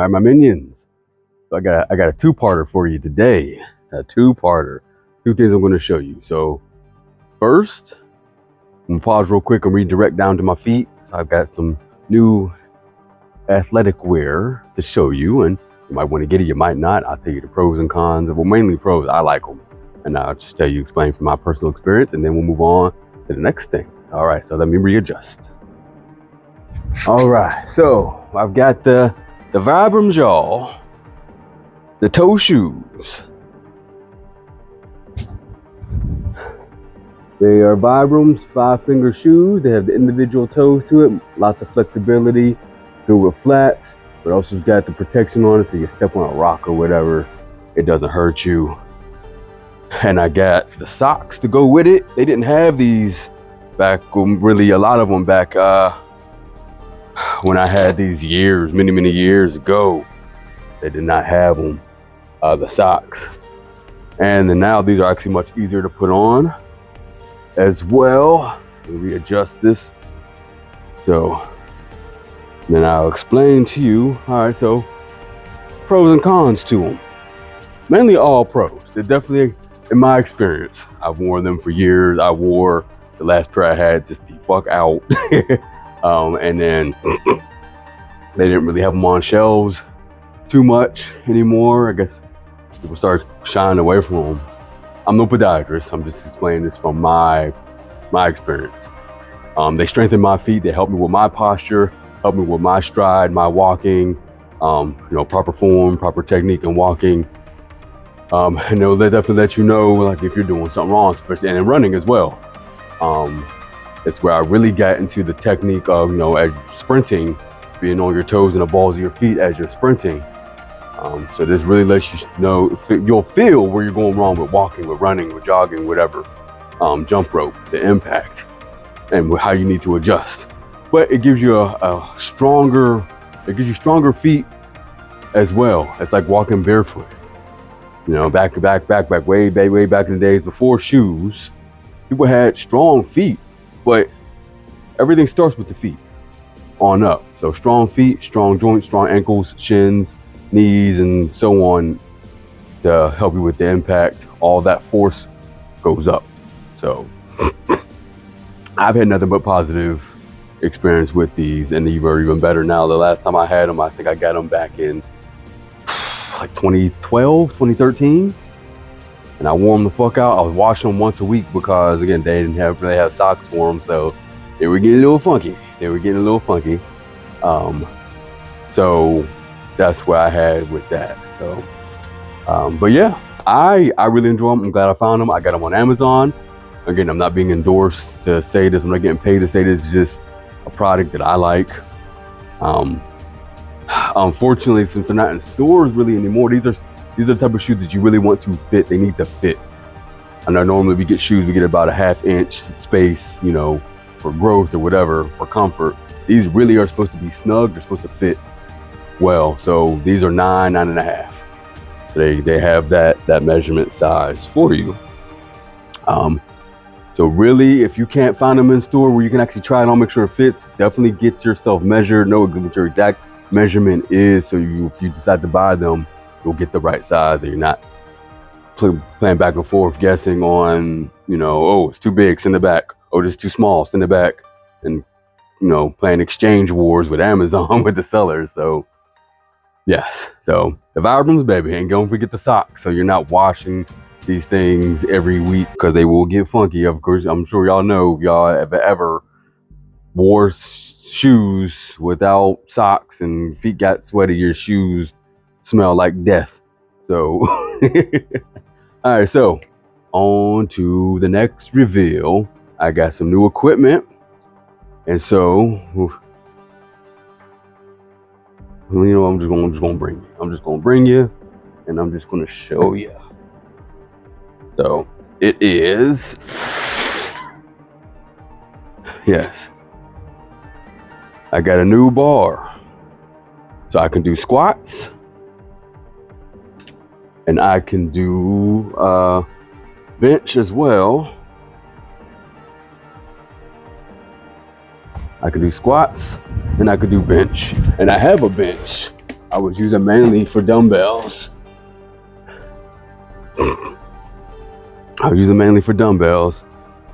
All right, my minions. So I got a two-parter for you today. A two-parter. Two things I'm going to show you. So first, I'm gonna pause real quick and redirect down to my feet. So I've got some new athletic wear to show you, and you might want to get it, you might not. I'll tell you the pros and cons. Well, mainly pros. I like them, and I'll just tell you, explain from my personal experience, and then we'll move on to the next thing. All right, so let me readjust. All right, so I've got the Vibrams, y'all. The toe shoes. They are Vibrams 5-finger shoes. They have the individual toes to it, lots of flexibility, good with flats, but also it's got the protection on it, so you step on a rock or whatever, it doesn't hurt you. And I got the socks to go with it. They didn't have these back, really a lot of them back when I had these years, many years ago. They did not have them, the socks. And then now these are actually much easier to put on as well. Let me readjust this. So then I'll explain to you. All right, so pros and cons to them. Mainly all pros. They're definitely, in my experience, I've worn them for years. I wore the last pair I had just the fuck out. And then they didn't really have them on shelves too much anymore. I guess people started shying away from them. I'm no podiatrist. I'm just explaining this from my experience. They strengthen my feet. They help me with my posture, help me with my stride, my walking, proper form, proper technique in walking. And they'll definitely let you know, like, if you're doing something wrong, especially and in running as well. It's where I really got into the technique of, as you're sprinting, being on your toes and the balls of your feet as you're sprinting. So this really lets you know, you'll feel where you're going wrong with walking, with running, with jogging, whatever. Jump rope, the impact, and how you need to adjust. But it gives you a stronger feet as well. It's like walking barefoot. Back way back in the days before shoes, people had strong feet, but everything starts with the feet on up. So strong feet, strong joints, strong ankles, shins, knees, and so on to help you with the impact. All that force goes up. So I've had nothing but positive experience with these, and these are even better now. The last time I had them, I think I got them back in like 2012, 2013, and I wore them the fuck out. I was washing them once a week because, again, they didn't have socks for them, so they were getting a little funky. So that's what I had with that. So, but yeah, I really enjoy them. I'm glad I found them. I got them on Amazon. Again, I'm not being endorsed to say this. I'm not getting paid to say this. It's just a product that I like. Unfortunately, since they're not in stores really anymore, these are the type of shoes that you really want to fit. They need to fit. I know normally we get shoes, we get about a 1/2 inch space, for growth or whatever, for comfort. These really are supposed to be snug. They're supposed to fit well. So these are 9.5. They have that measurement size for you. So really, if you can't find them in store where you can actually try it on, make sure it fits, definitely get yourself measured, know what your exact measurement is, so if you decide to buy them, you'll get the right size, and you're not playing back and forth guessing on, oh, it's too big, send it back. Oh, this is too small, send it back. And, playing exchange wars with Amazon with the sellers. So, yes. So, the Vibrams, baby, and don't forget the socks, so you're not washing these things every week because they will get funky. Of course, I'm sure y'all know, if y'all ever wore shoes without socks and feet got sweaty, your shoes smell like death. So all right, so on to the next reveal. I got some new equipment, and so I'm just gonna bring you and I'm just gonna show you. So it is, yes, I got a new bar, so I can do squats, and I can do bench as well. I can do squats and I could do bench, and I have a bench I was using mainly for dumbbells.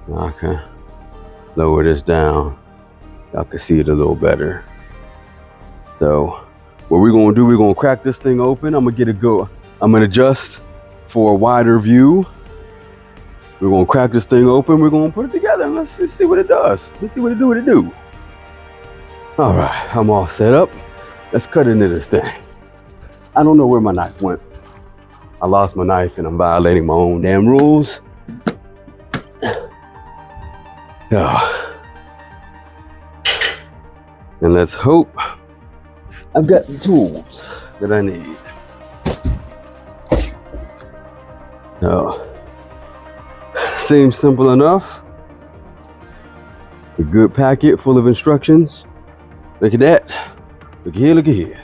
Okay, lower this down. Y'all can see it a little better. So what we're gonna do, we're gonna crack this thing open. I'm gonna adjust for a wider view. We're gonna crack this thing open. We're gonna put it together and let's see what it does. Let's see what it do. All right, I'm all set up. Let's cut into this thing. I don't know where my knife went. I lost my knife and I'm violating my own damn rules. And let's hope I've got the tools that I need. Seems simple enough. A good packet full of instructions. Look at that. Look at here, look at here.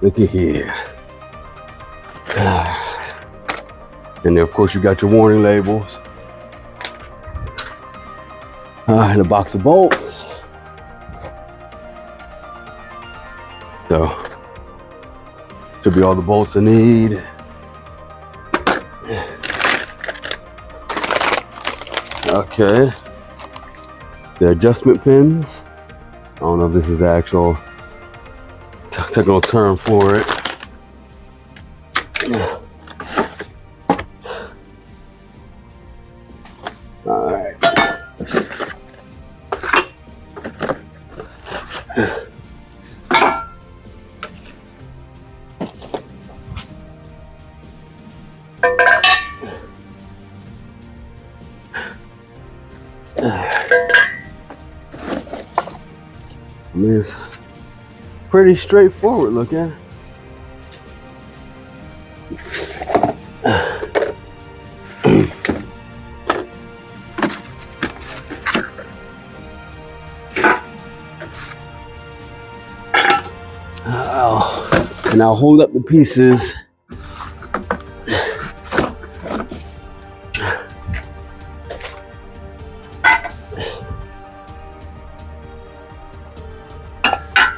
Look at here. And then of course you got your warning labels. And a box of bolts. So, should be all the bolts I need. Okay. The adjustment pins. I don't know if this is the actual technical term for it. All right. I mean, it's pretty straightforward looking. And I'll hold up the pieces.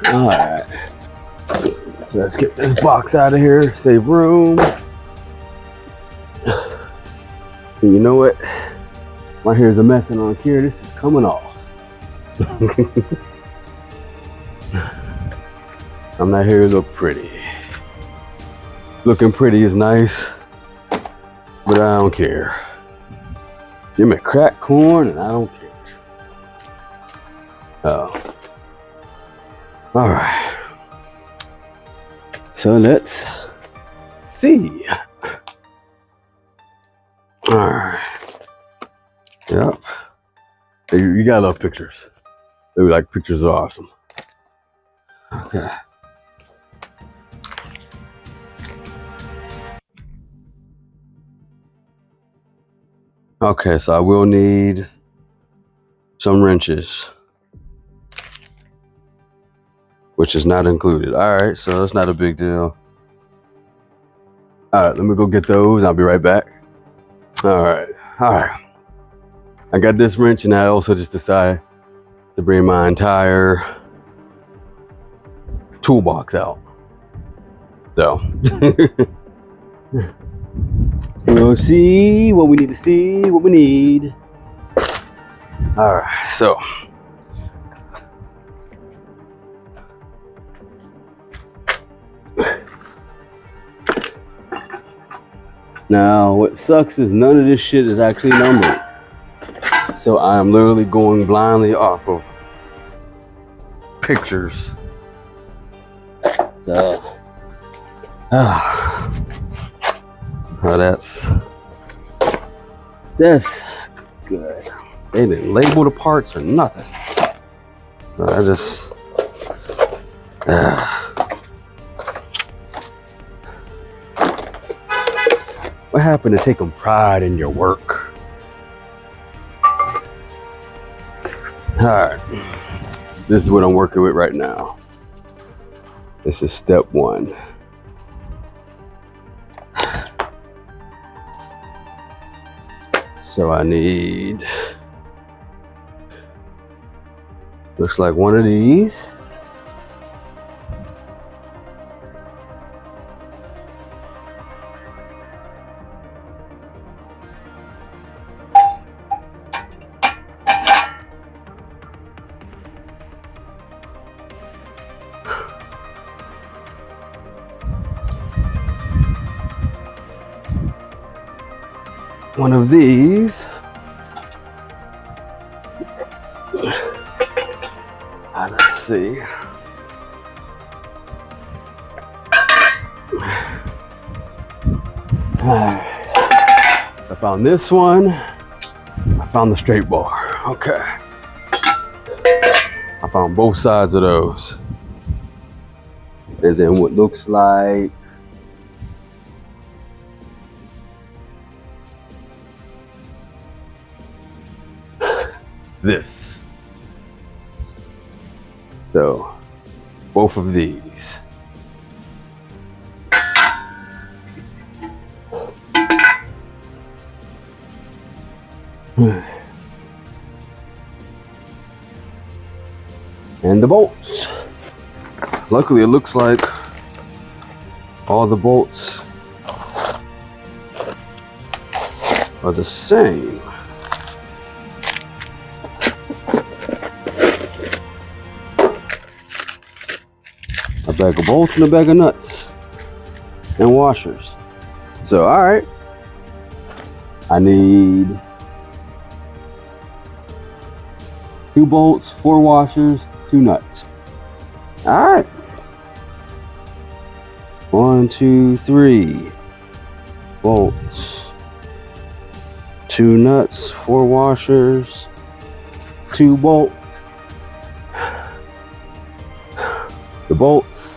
All right, so let's get this box out of here, save room. And you know what? My hair's a mess and I don't care, this is coming off. And my hair look pretty. Looking pretty is nice, but I don't care. Give me cracked corn and I don't care. Oh. All right, so let's see. All right, yep. You gotta love pictures. They were like, pictures are awesome. Okay. Okay, so I will need some wrenches, which is not included. All right, so that's not a big deal. All right, let me go get those. I'll be right back. All right. I got this wrench and I also just decided to bring my entire toolbox out. So we'll see what we need to see, what we need. All right, so now what sucks is none of this shit is actually numbered. So I'm literally going blindly off of pictures. So oh, that's good. They didn't label the parts or nothing. So I just what happened to taking pride in your work? Alright, this is what I'm working with right now. This is step 1. So I need, looks like one of these. one of these. Let's see. So I found this one. I found the straight bar. Okay. I found both sides of those. And then what looks like this. So both of these. And the bolts. Luckily, it looks like all the bolts are the same. A bag of bolts and a bag of nuts and washers. So, all right, I need 2 bolts, 4 washers, 2 nuts. All right. 1, 2, 3 bolts, 2 nuts, 4 washers, 2 bolts. The bolts,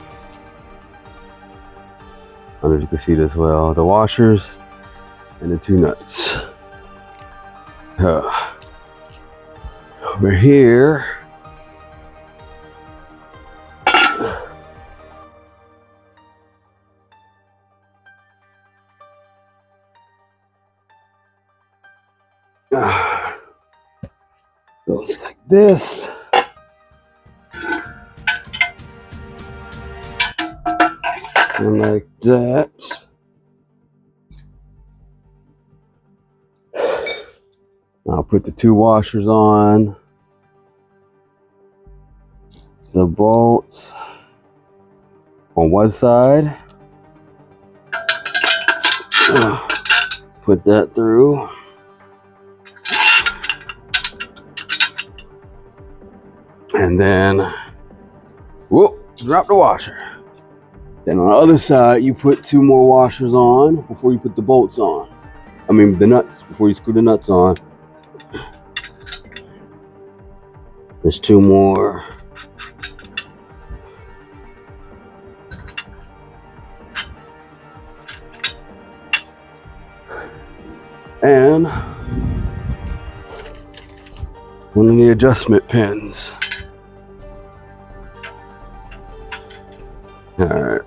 I don't know if you can see this well, the washers and the 2 nuts. Over here, goes like this. And like that. I'll put the 2 washers on. The bolts on one side. Put that through. And then, whoop, drop the washer. Then on the other side, you put 2 more washers on before you put the bolts on. I mean, the nuts, before you screw the nuts on. There's 2 more. And one of the adjustment pins. All right,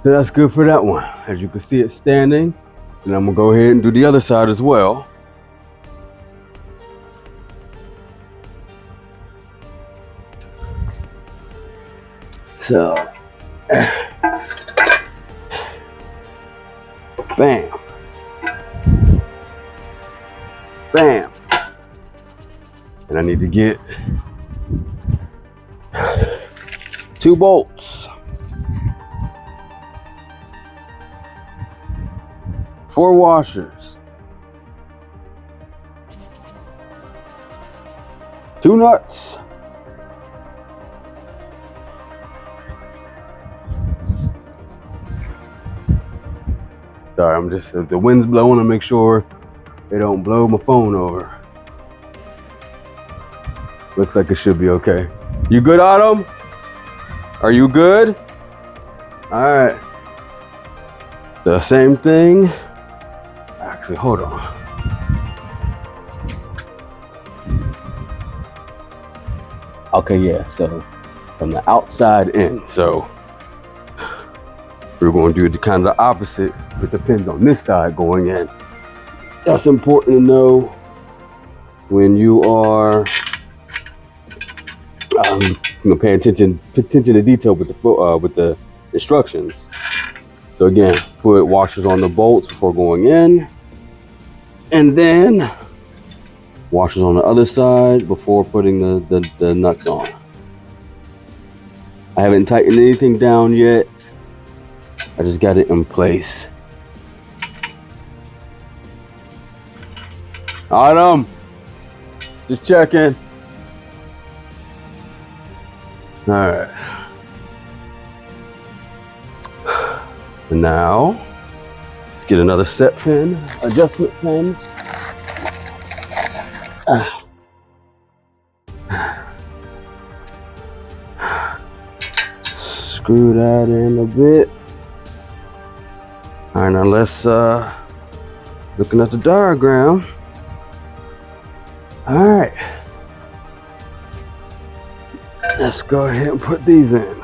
so that's good for that one. As you can see, it's standing, and I'm gonna go ahead and do the other side as well. So, bam, bam, and I need to get 2 bolts, 4 washers, 2 nuts, sorry, I'm just, if the wind's blowing, to make sure they don't blow my phone over. Looks like it should be okay. You good, Autumn? Are you good? All right. The same thing. Actually, hold on. Okay, yeah, so from the outside in. So we're going to do the kind of the opposite with the pins on this side going in. That's important to know when you are pay attention to detail with the instructions. So again, put washers on the bolts before going in, and then washers on the other side before putting the nuts on. I haven't tightened anything down yet. I just got it in place. Autumn, just checking. All right. And now, get another set pin, adjustment pin. Screw that in a bit. All right, now let's, looking at the diagram. All right. Let's go ahead and put these in.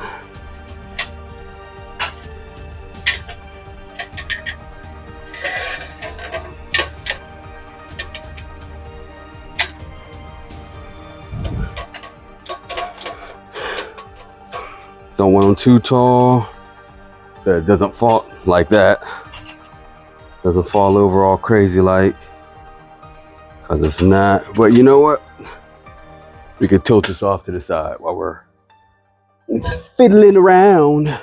Don't want them too tall that it doesn't fall like that. Doesn't fall over all crazy like. Cause it's not, but you know what? We can tilt this off to the side while we're fiddling around.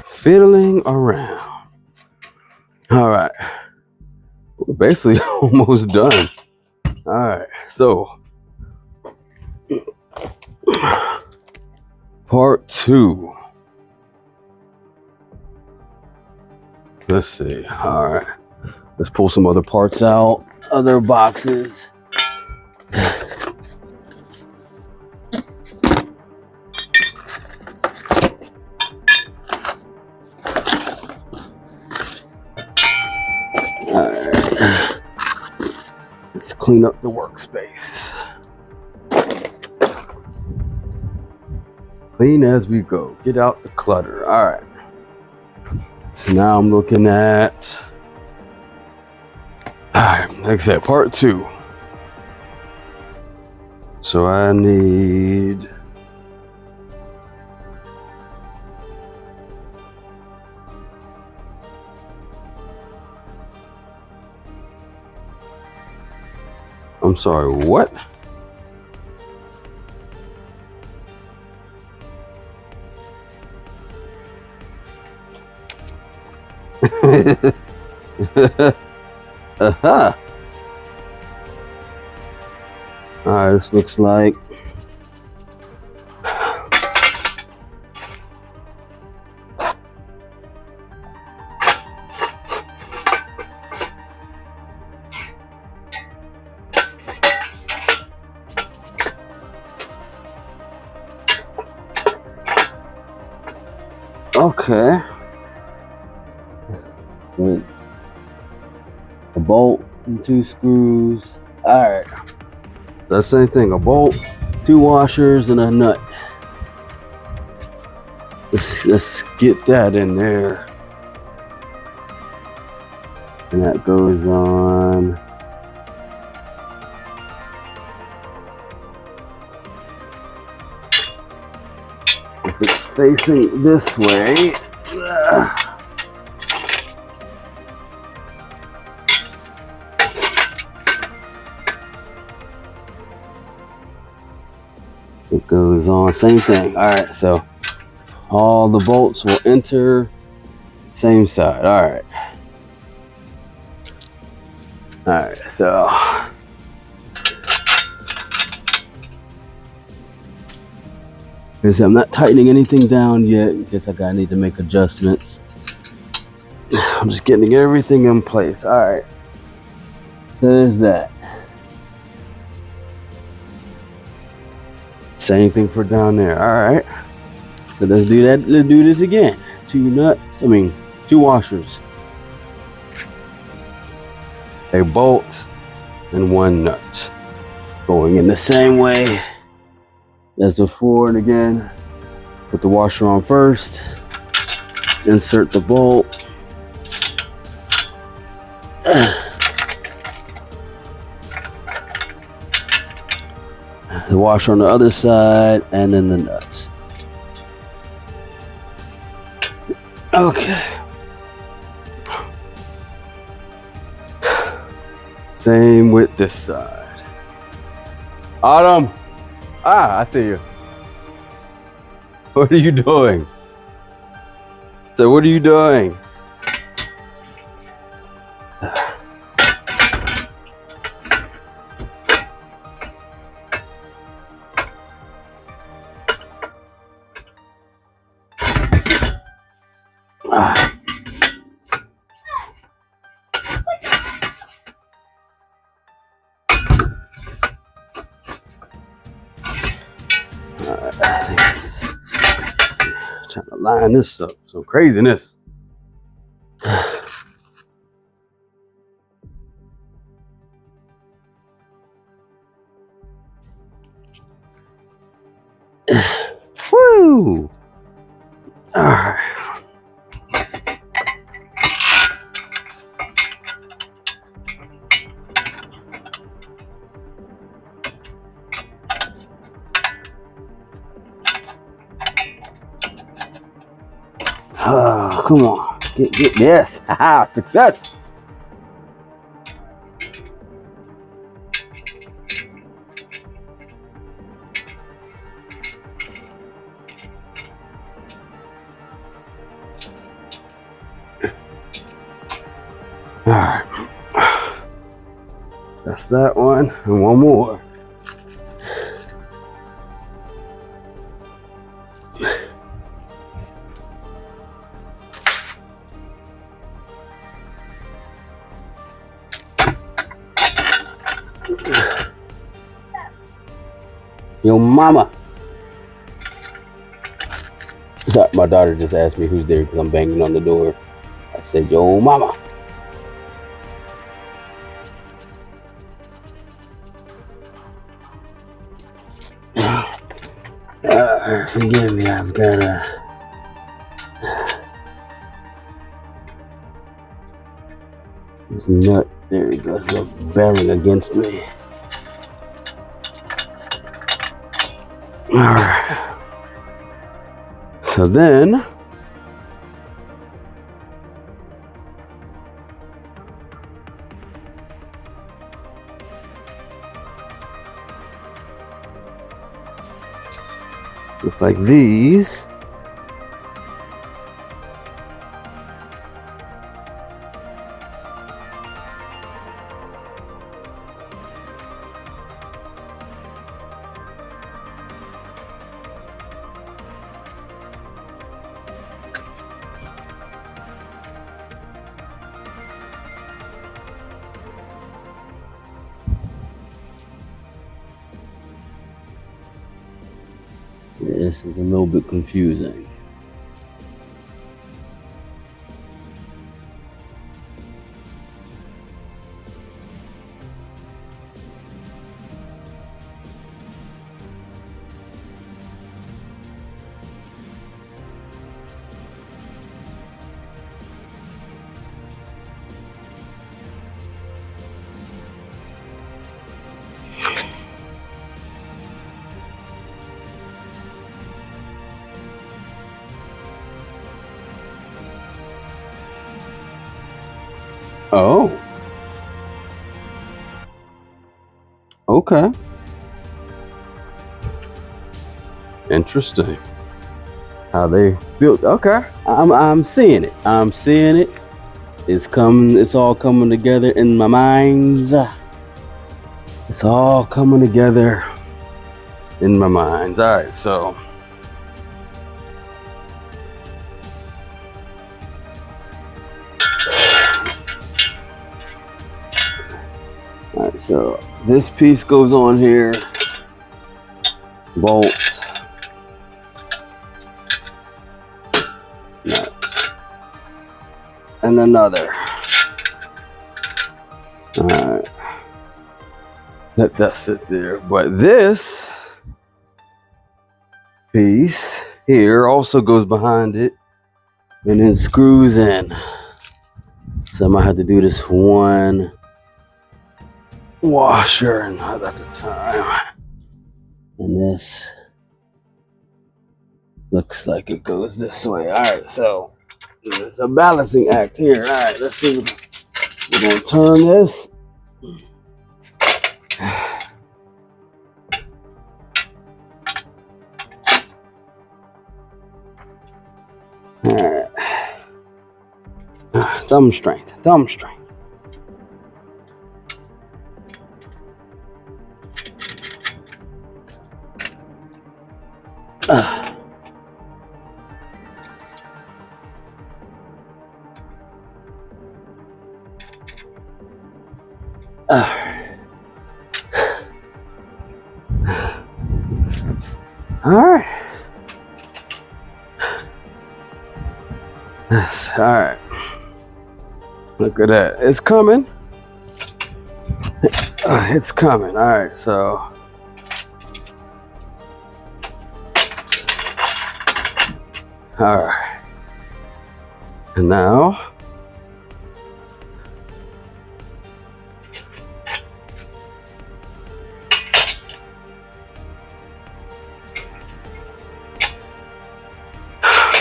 Fiddling around. All right, we're basically almost done. All right, so part 2. Let's see. All right, let's pull some other parts out, other boxes. All right, let's clean up the workspace. Clean as we go. Get out the clutter. All right. So now I'm looking at, all right, like I said, part 2. So I need, I'm sorry, what? Uh-huh. All right, this looks like okay. With a bolt and 2 screws. All right, that's the same thing, a bolt, 2 washers, and a nut. Let's get that in there. And that goes on. If it's facing this way, it goes on, same thing. All right, so all the bolts will enter same side. All right. All right, so I'm not tightening anything down yet because I need to make adjustments. I'm just getting everything in place. All right, there's that. Same thing for down there. All right, so let's do that. Let's do this again. 2 washers, a bolt, and 1 nut going in the same way as before. And again, put the washer on first, insert the bolt, the washer on the other side, and then the nuts. Okay. Same with this side. Autumn. I see you. What are you doing? So what are you doing? I think it's trying to line this up. Some craziness. Woo! All right. Oh, come on. Get this. Haha, success. All right. That's that one. And one more. Yo, mama. Sorry, my daughter just asked me who's there because I'm banging on the door. I said, yo, mama. Forgive me, I've got this nut. There he goes, rebelling against me. Alright. So then looks like these. This is a little bit confusing. Oh. Okay. Interesting. How they built. Okay. I'm seeing it. I'm seeing it. It's all coming together in my mind. It's all coming together in my mind. All right, so so this piece goes on here, bolts, nuts, and another. All right, that's it there. But this piece here also goes behind it and then screws in. So I might have to do this one washer not at a time. And this looks like it goes this way. All right, so it's a balancing act here. All right, let's see. We're gonna turn this. Thumb strength, thumb strength. All right. Yes, all right. Look at that. It's coming. It's coming. All right, so. All right. And now.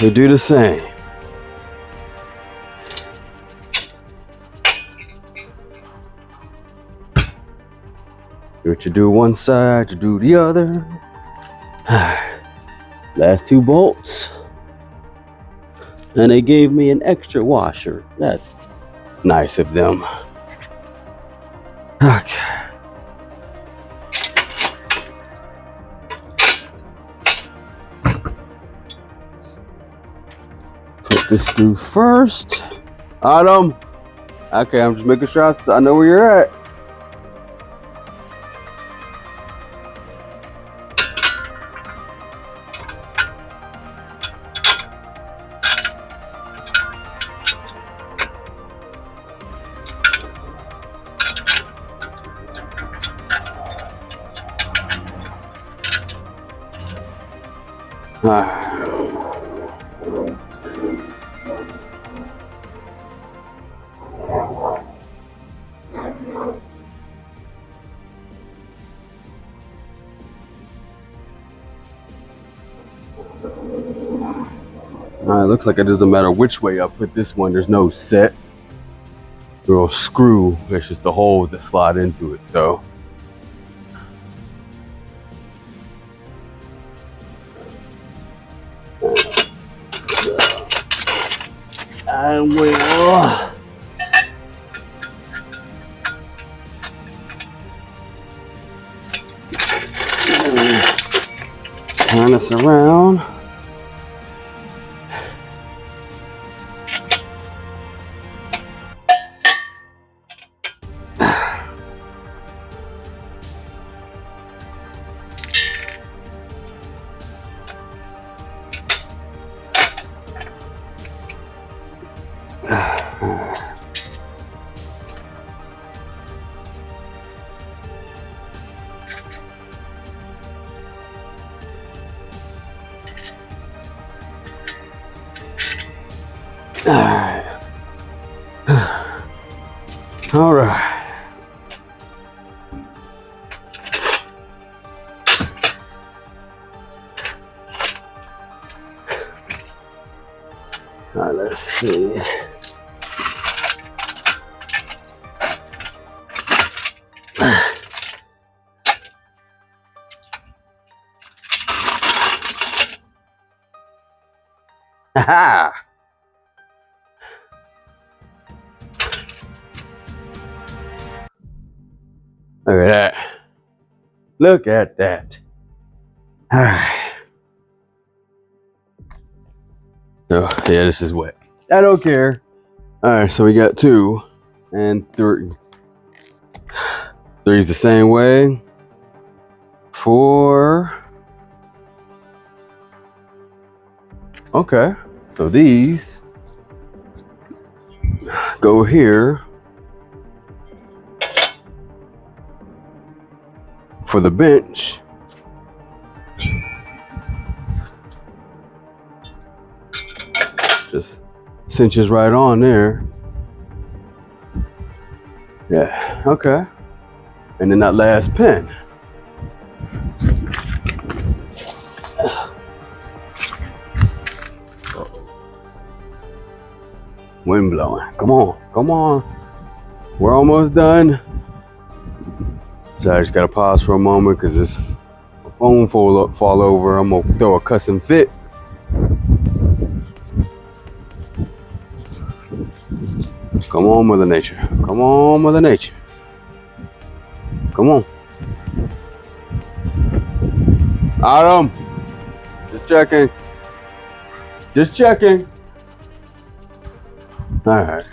We do the same. Do what you do one side, you do the other. Last 2 bolts. And they gave me an extra washer. That's nice of them. Okay. Put this through first. Autumn. Okay, I'm just making sure I know where you're at. It looks like it doesn't matter which way I put this one. There's no set little screw. It's just the holes that slide into it. So I will turn this around. All right. All right, let's see. Ha! Look at that. Look at that. All right. So, yeah, this is wet. I don't care. All right, so we got 2 and 3. 3's the same way. 4. Okay, so these go here for the bench. Just cinches right on there. Yeah, okay. And then that last pin. Wind blowing. Come on, come on. We're almost done. So I just gotta pause for a moment because this phone fall over. I'm gonna throw a custom fit. Come on, Mother Nature. Come on, Mother Nature. Come on. Adam, just checking. Just checking. All right.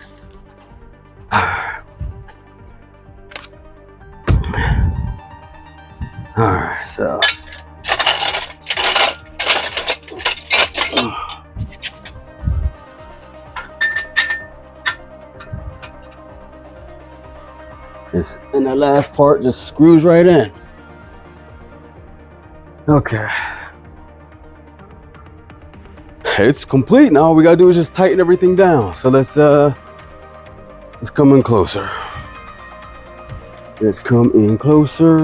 All right, so. And that last part just screws right in. Okay. It's complete now. All we gotta do is just tighten everything down. So let's come in closer. Let's come in closer.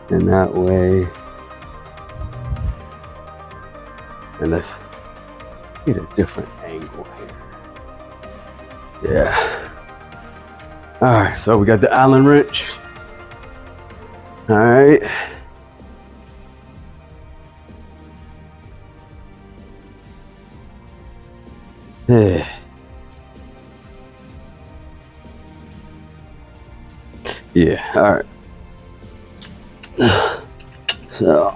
And that way. And let's get a different angle here. Yeah. All right, so we got the Allen wrench. All right. Yeah. Yeah, all right. So.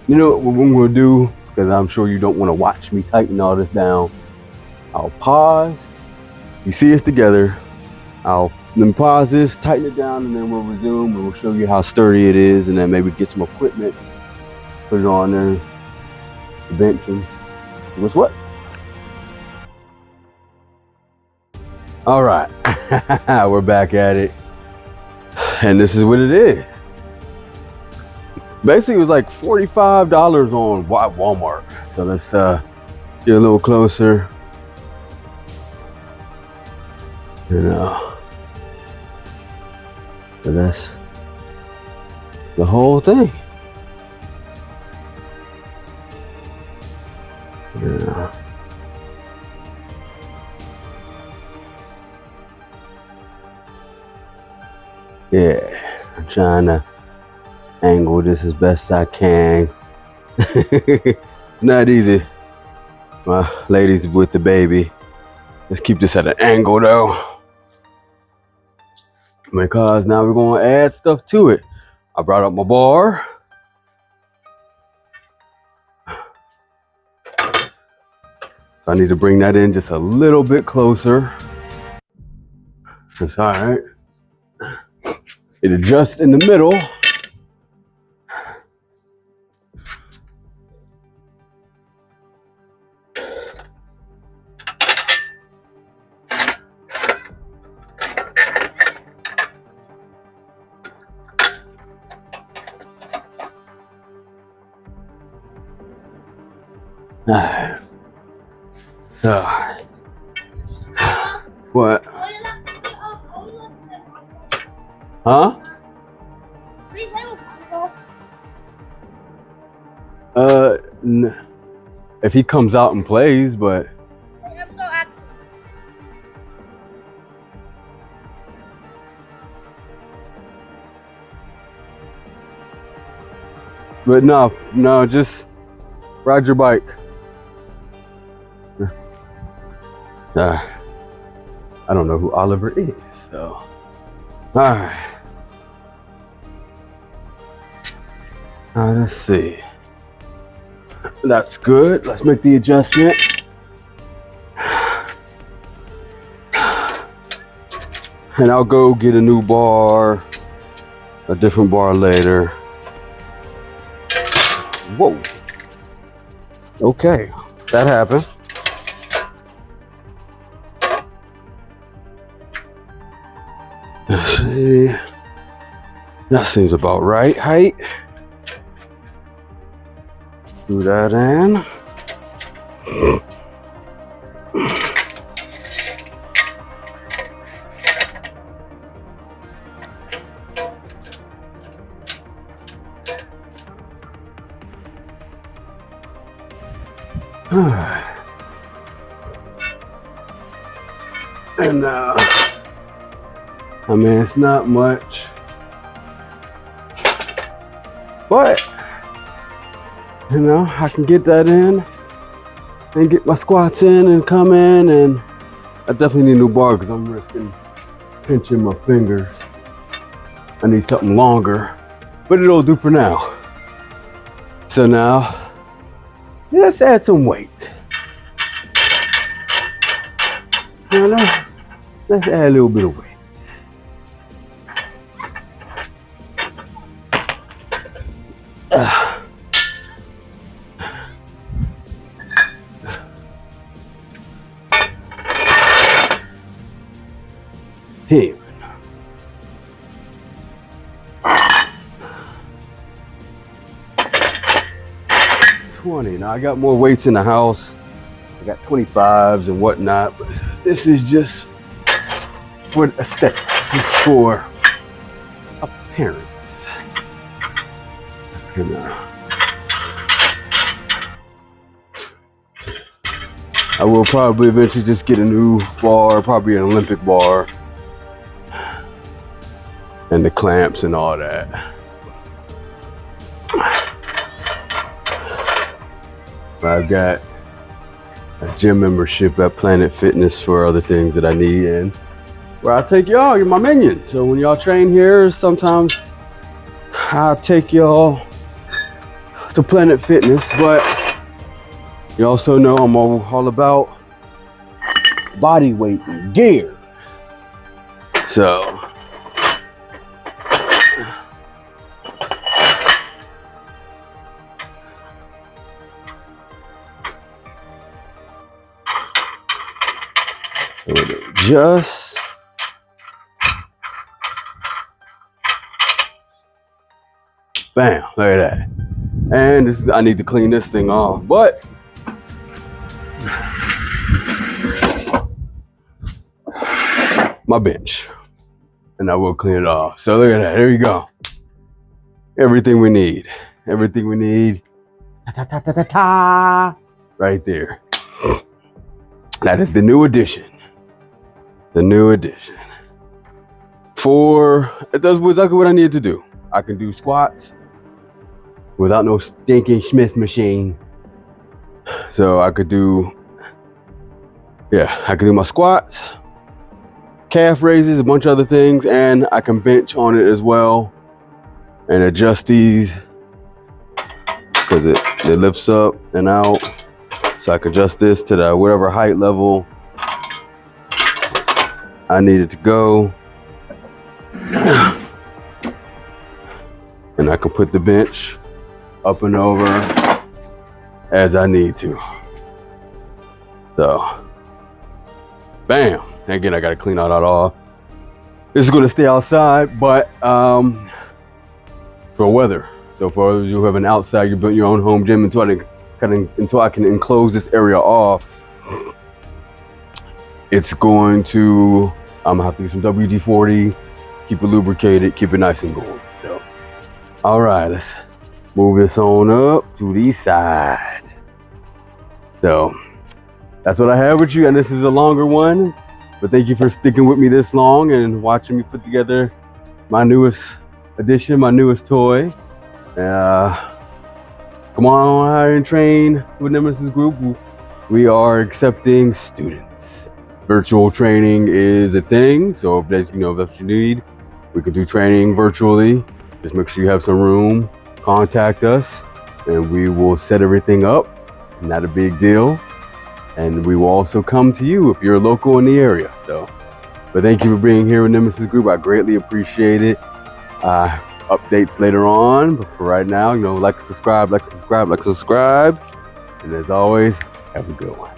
You know what I'm gonna do, because I'm sure you don't want to watch me tighten all this down. I'll pause. You see us together. I'll then pause this, tighten it down, and then we'll resume and we'll show you how sturdy it is, and then maybe get some equipment, put it on there, the bench, and what's what. All right, we're back at it, and this is what it is. Basically, it was like $45 on Walmart. So let's get a little closer. You know, so that's the whole thing. Yeah. Yeah, I'm trying to angle this as best I can. Not easy, my ladies with the baby. Let's keep this at an angle though, because now we're going to add stuff to it. I brought up my bar. I need to bring that in just a little bit closer. That's all right. It adjusts in the middle. What? Huh? If he comes out and plays, but no, just ride your bike. I don't know who Oliver is, so. Alright. Let's see. That's good. Let's make the adjustment. And I'll go get a new bar, a different bar later. Whoa. Okay, that happened. Let's see. That seems about right height. Do that in. And I mean, it's not much, but you know, I can get that in and get my squats in and come in, and I definitely need a new bar because I'm risking pinching my fingers. I need something longer, but it'll do for now. So now, let's add some weight. Now, let's add a little bit of weight. Here. 20. Now I got more weights in the house. I got 25s and whatnot, but this is just for aesthetics. It's for appearance. And, I will probably eventually just get a new bar, probably an Olympic bar, and the clamps and all that. I've got a gym membership at Planet Fitness for other things that I need, and where I take y'all, you're my minions. So when y'all train here, sometimes I'll take y'all to Planet Fitness, but you also know I'm all about body weight and gear. So just bam, look at that. And this, I need to clean this thing off, but my bench, and I will clean it off. So look at that, there you go. Everything we need, everything we need, right there. That is the new addition. The new addition. It does exactly what I need to do. I can do squats without no stinking Smith machine. So I could do, I can do my squats, calf raises, a bunch of other things, and I can bench on it as well and adjust these because it lifts up and out. So I can adjust this to the whatever height level I need it to go. And I can put the bench up and over as I need to. So, bam. Again, I gotta clean all that off. This is gonna stay outside, but for weather. So for those you who have an outside, you built your own home gym until I can enclose this area off. It's going to, I'm gonna have to do some WD-40, keep it lubricated, keep it nice and going. So, all right, let's move this on up to the side. So, that's what I have with you, and this is a longer one, but thank you for sticking with me this long and watching me put together my newest addition, my newest toy. Come on out and train with NemesisGroup. We are accepting students. Virtual training is a thing, so if that's, if that's what you need, we can do training virtually. Just make sure you have some room. Contact us, and we will set everything up. Not a big deal, and we will also come to you if you're local in the area. So, but thank you for being here with NemesisGroup. I greatly appreciate it. Updates later on, but for right now, like, subscribe, and as always, have a good one.